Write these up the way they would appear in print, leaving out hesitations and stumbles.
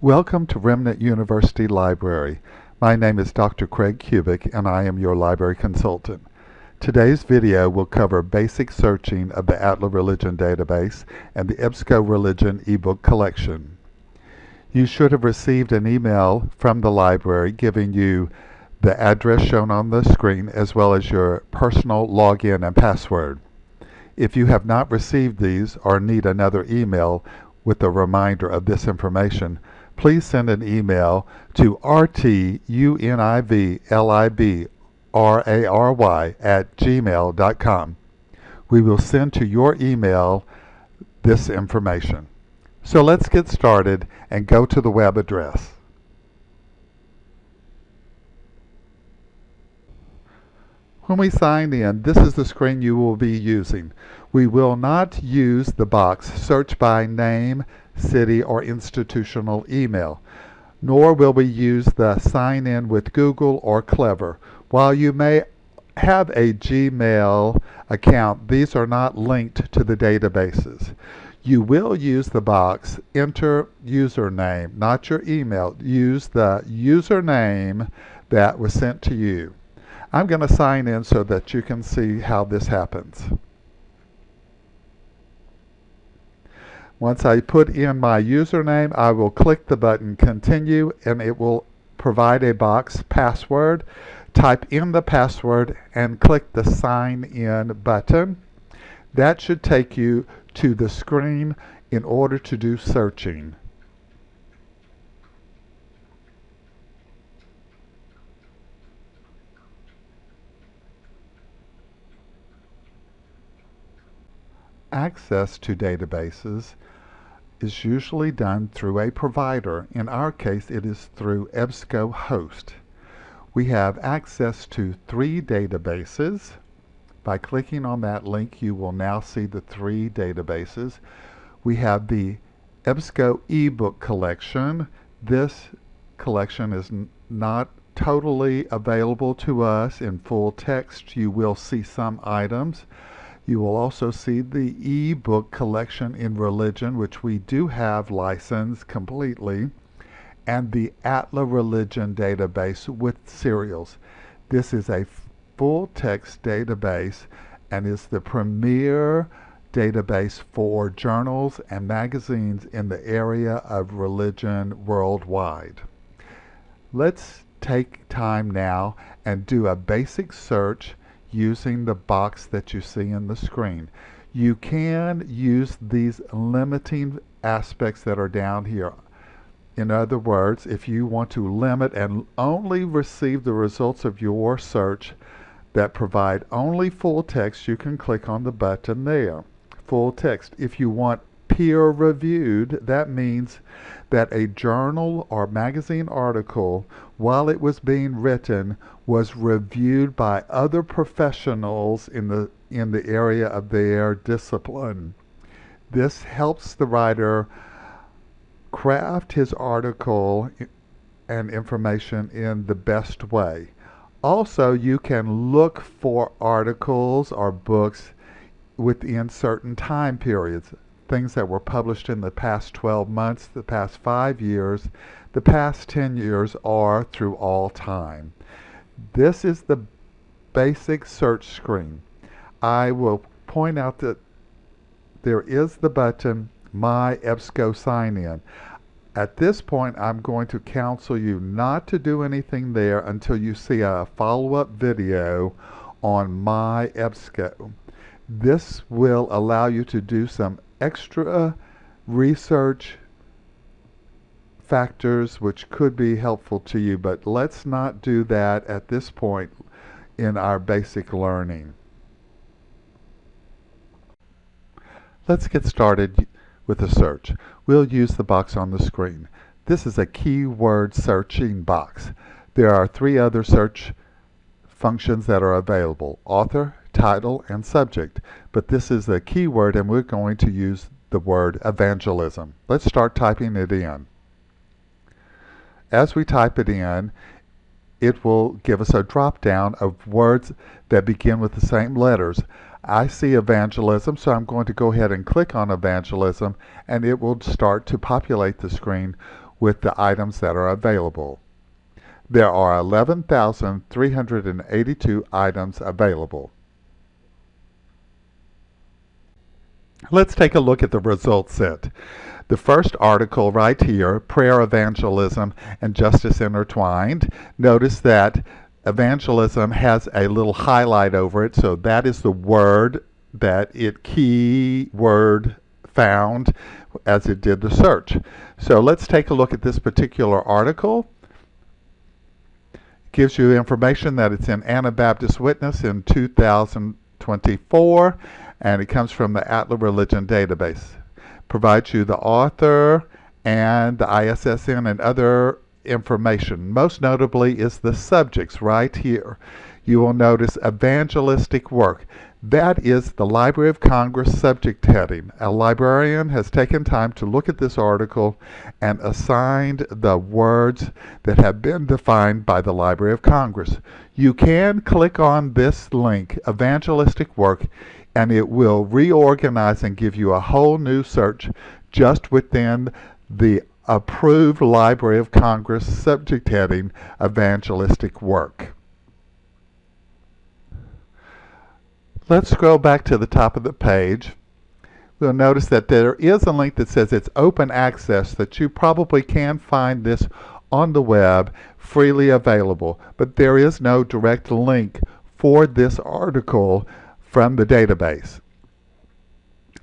Welcome to Remnant University Library. My name is Dr. Craig Kubik and I am your library consultant. Today's video will cover basic searching of the Atla Religion database and the EBSCO Religion ebook collection. You should have received an email from the library giving you the address shown on the screen as well as your personal login and password. If you have not received these or need another email with a reminder of this information, please send an email to rtunivlibrary@gmail.com. We will send to your email this information. So let's get started and go to the web address. When we sign in, this is the screen you will be using. We will not use the box search by name, city, or institutional email, nor will we use the sign in with Google or Clever. While you may have a Gmail account, these are not linked to the databases. You will use the box, enter username, not your email. Use the username that was sent to you. I'm going to sign in so that you can see how this happens. Once I put in my username, I will click the button Continue and it will provide a box password. Type in the password and click the Sign In button. That should take you to the screen in order to do searching. Access to databases is usually done through a provider. In our case, it is through EBSCO Host. We have access to 3 databases. By clicking on that link, you will now see the 3 databases. We have the EBSCO ebook collection. This collection is not totally available to us in full text. You will see some items. You will also see the e-book collection in religion, which we do have licensed completely, and the Atla Religion database with serials. This is a full text database and is the premier database for journals and magazines in the area of religion worldwide. Let's take time now and do a basic search using the box that you see in the screen. You can use these limiting aspects that are down here. In other words, if you want to limit and only receive the results of your search that provide only full text, you can click on the button there. Full text. If you want peer reviewed, that means that a journal or magazine article, while it was being written, was reviewed by other professionals in the area of their discipline. This helps the writer craft his article and information in the best way. Also, you can look for articles or books within certain time periods. Things that were published in the past 12 months, the past 5 years, the past 10 years, or through all time. This is the basic search screen. I will point out that there is the button My EBSCO Sign In. At this point, I'm going to counsel you not to do anything there until you see a follow-up video on My EBSCO. This will allow you to do some extra research factors which could be helpful to you, but let's not do that at this point in our basic learning. Let's get started with the search. We'll use the box on the screen. This is a keyword searching box. There are 3 other search functions that are available: author, title, and subject. But this is a keyword and we're going to use the word evangelism. Let's start typing it in. As we type it in, it will give us a drop down of words that begin with the same letters. I see evangelism, so I'm going to go ahead and click on evangelism and it will start to populate the screen with the items that are available. There are 11,382 items available. Let's take a look at the results set. The first article right here, Prayer, Evangelism, and Justice Intertwined. Notice that evangelism has a little highlight over it, so that is the word that keyword found as it did the search. So let's take a look at this particular article. It gives you information that it's in Anabaptist Witness in 2024, and it comes from the Atlas Religion Database. Provides you the author and the ISSN and other information. Most notably is the subjects right here. You will notice evangelistic work. That is the Library of Congress subject heading. A librarian has taken time to look at this article and assigned the words that have been defined by the Library of Congress. You can click on this link, evangelistic work, and it will reorganize and give you a whole new search just within the approved Library of Congress subject heading, evangelistic work. Let's scroll back to the top of the page. We'll notice that there is a link that says it's open access, that you probably can find this on the web freely available, but there is no direct link for this article from the database.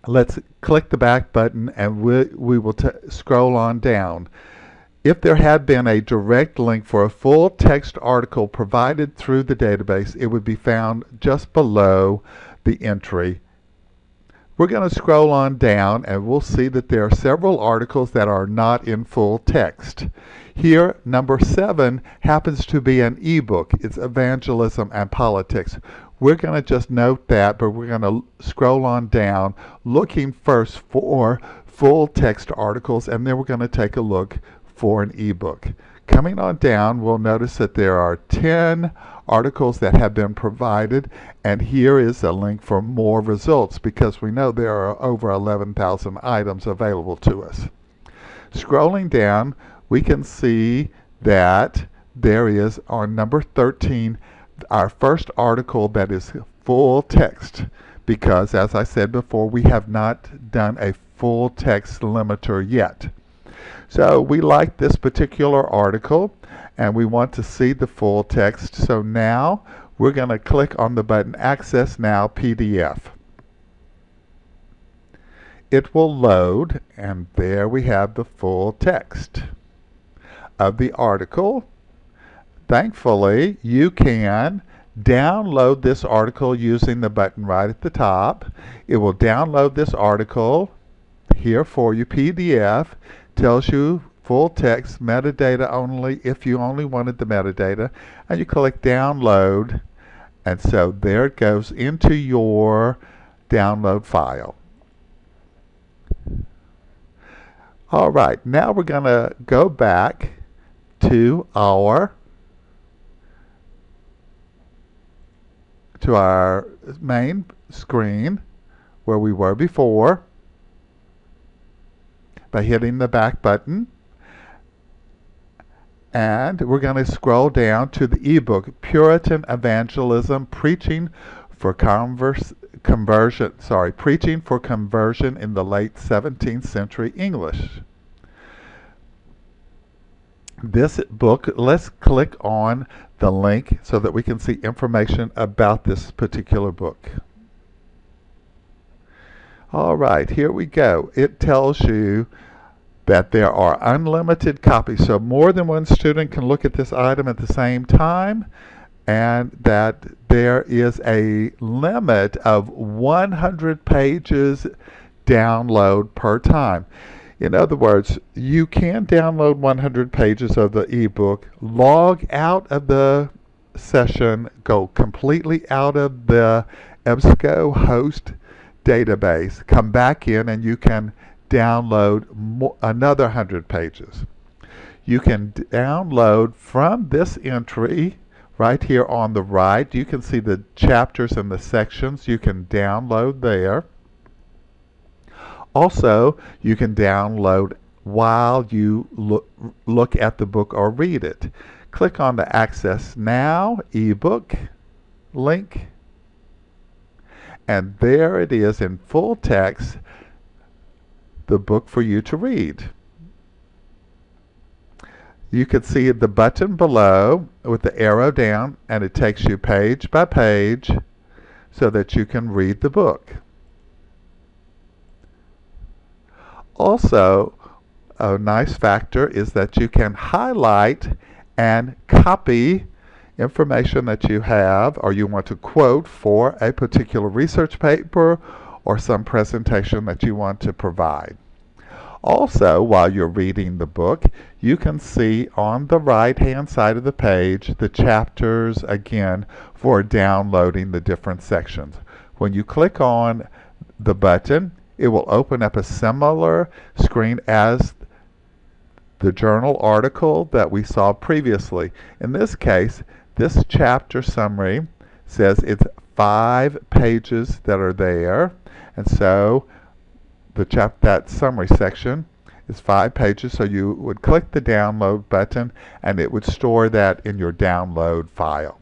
Let's click the back button and we will scroll on down. If there had been a direct link for a full text article provided through the database, it would be found just below the entry. We're going to scroll on down and we'll see that there are several articles that are not in full text. Here, number 7 happens to be an ebook. It's Evangelism and Politics. We're going to just note that, but we're going to scroll on down, looking first for full text articles, and then we're going to take a look for an ebook. Coming on down, we'll notice that there are 10 articles that have been provided, and here is a link for more results because we know there are over 11,000 items available to us. Scrolling down, we can see that there is on number 13 our first article that is full text, because as I said before, we have not done a full text limiter yet. So we like this particular article and we want to see the full text, so now we're going to click on the button Access Now PDF. It will load, and there we have the full text of the article. Thankfully, you can download this article using the button right at the top. It will download this article here for you, PDF. Tells you full text, metadata only if you only wanted the metadata. And you click download, and so there it goes into your download file. All right, now we're going to go back to our main screen where we were before by hitting the back button, and we're going to scroll down to the ebook Puritan Evangelism, Preaching for Conversion in the Late 17th Century English. This book, let's click on the link so that we can see information about this particular book. All right, here we go. It tells you that there are unlimited copies, so more than one student can look at this item at the same time, and that there is a limit of 100 pages download per time. In other words, you can download 100 pages of the ebook, log out of the session, go completely out of the EBSCO host database, come back in, and you can download another 100 pages. You can download from this entry right here on the right. You can see the chapters and the sections. You can download there. Also, you can download while you look at the book or read it. Click on the Access Now ebook link, and there it is in full text, the book for you to read. You can see the button below with the arrow down, and it takes you page by page so that you can read the book. Also, a nice factor is that you can highlight and copy information that you have or you want to quote for a particular research paper or some presentation that you want to provide. Also, while you're reading the book, you can see on the right-hand side of the page the chapters again for downloading the different sections. When you click on the button, it will open up a similar screen as the journal article that we saw previously. In this case, this chapter summary says it's 5 pages that are there, and so that summary section is 5 pages, so you would click the download button and it would store that in your download file.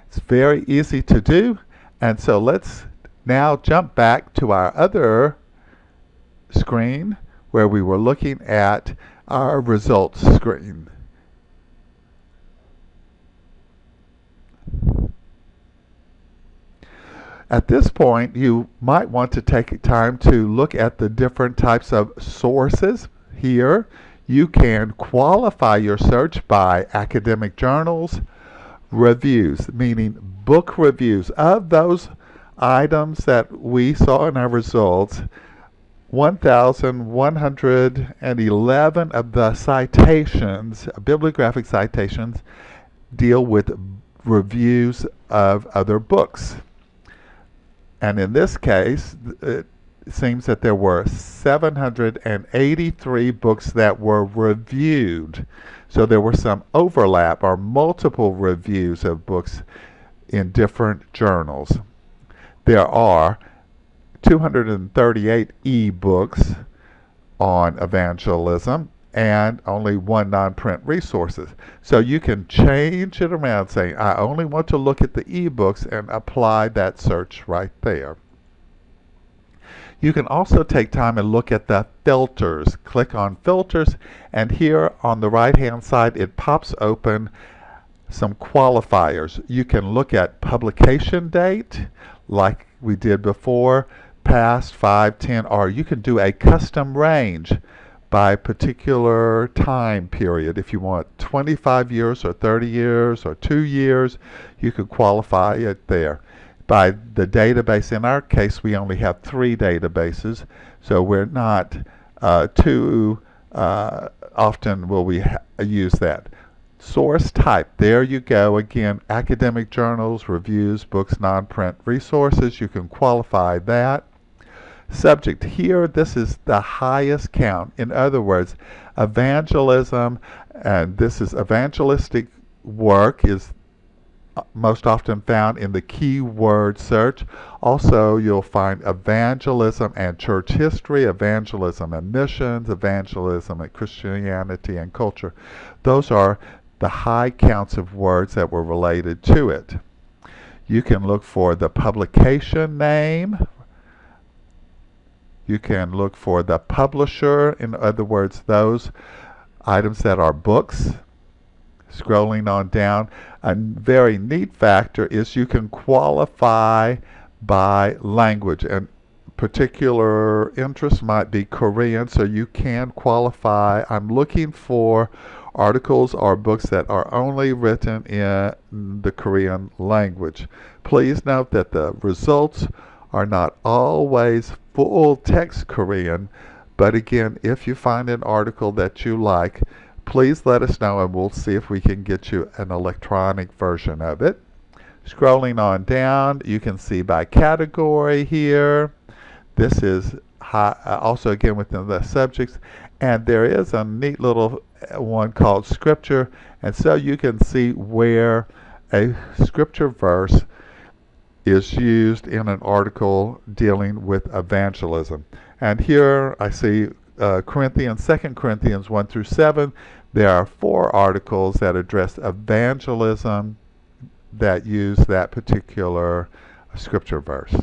It's very easy to do, and so let's now jump back to our other screen where we were looking at our results screen. At this point, you might want to take time to look at the different types of sources. Here, you can qualify your search by academic journals, reviews, meaning book reviews of those items that we saw in our results. 1,111 of the citations, bibliographic citations, deal with reviews of other books. And in this case, it seems that there were 783 books that were reviewed. So there were some overlap or multiple reviews of books in different journals. There are 238 e-books on evangelism and only 1 non-print resources. So you can change it around, saying, I only want to look at the e-books, and apply that search right there. You can also take time and look at the filters. Click on Filters, and here on the right-hand side, it pops open some qualifiers. You can look at publication date, like we did before, past, 5, 10, or you can do a custom range by particular time period. If you want 25 years or 30 years or 2 years, you could qualify it there. By the database, in our case, we only have 3 databases, so we're not too often will we use that. Source type, there you go again, academic journals, reviews, books, non-print resources, you can qualify that. Subject, here this is the highest count. In other words, evangelism, and this is evangelistic work, is most often found in the keyword search. Also, you'll find evangelism and church history, evangelism and missions, evangelism and Christianity and culture. Those are the high counts of words that were related to it. You can look for the publication name. You can look for the publisher, in other words, those items that are books. Scrolling on down, a very neat factor is you can qualify by language, and particular interest might be Korean, so you can qualify. I'm looking for articles or books that are only written in the Korean language. Please note that the results are not always full text Korean, but again, if you find an article that you like, please let us know and we'll see if we can get you an electronic version of it. Scrolling on down, you can see by category here. This is also again within the subjects, and there is a neat little one called scripture, and so you can see where a scripture verse is used in an article dealing with evangelism. And here I see Corinthians, 2 Corinthians 1 through 7, there are 4 articles that address evangelism that use that particular scripture verse.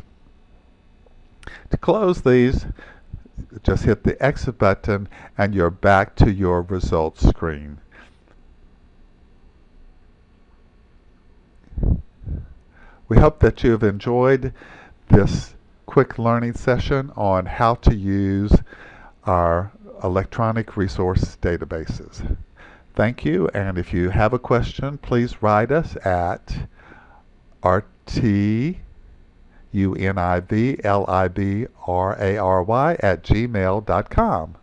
To close these, just hit the exit button and you're back to your results screen. We hope that you have enjoyed this quick learning session on how to use our electronic resource databases. Thank you, and if you have a question, please write us at rtunivlibray@gmail.com.